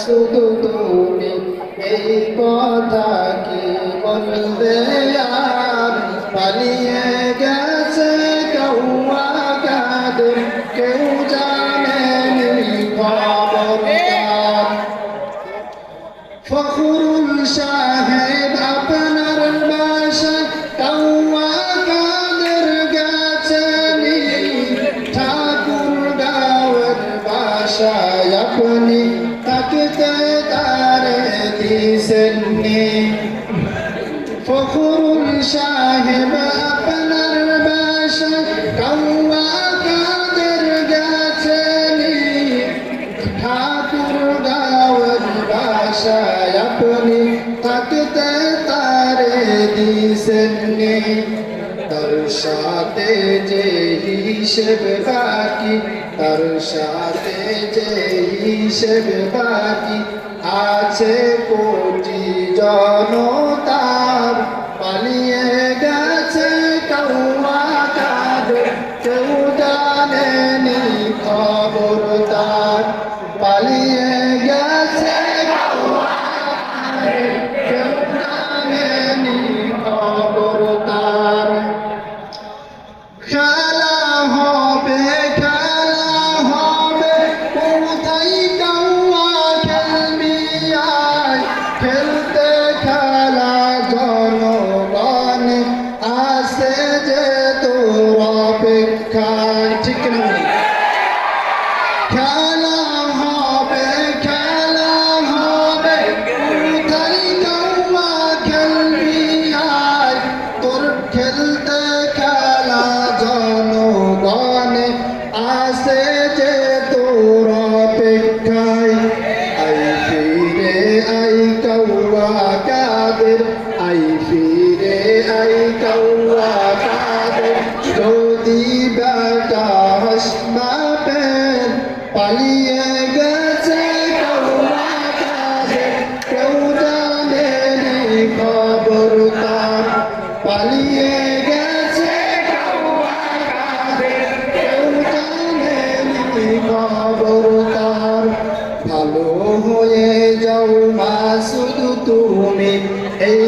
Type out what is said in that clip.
শুধু তুমি এই কথা কি বলবে আর পালিয়ে গেছে কৌয়া কাদের কেউ জানেনি খবর তার। ফখরুল সাহেব আপনার বাসা কৌয়া কাদের গেছেনি, ঠাকুর গাঁওয়ের বাসায় আপনি থাকতে তারে দিছেননি। ফখরুল সাহেব আপনার বাসা কৌয়া কাদের গেছেনি, ঠাকুর গাঁওয়ের বাসায় আপনি থাকতে তারে দিছেননি। তার সাথে যে হিসেব বাকি, তার সাথে যে হিসেব বাকি আছে কোটি জনতার, পালিয়ে গেছে কৌয়া কাদের কেউ জানেনি খবর তার। পালিয়ে গেছে কৌয়া কাদের কেউ জানেনি খবর তার। খেলা হবে কোথায় কৌয়া খেলবি আয়, খেলতে খেলা জনগণ আসে যে তোর অপেক্ষায়। ঠিক না? খেলা হবে কোথায় কৌয়া খেলবি আয়, তোর খেলতে খেলা জনগণ আসে যে তোর অপেক্ষায়। আই ফিরে আই কৌয়া কাদের, আই ফিরে আই কৌয়া কাদের, যদি বেটা হাসমাতেন পালিয়ে গেছে কৌয়া কাদের কেউ জানেনি খবর তার। পালিয়ে গেছে কৌয়া কাদের কেউ জানেনি খবর তার। ভালো হয়ে যাও মা শুধু তুমি এই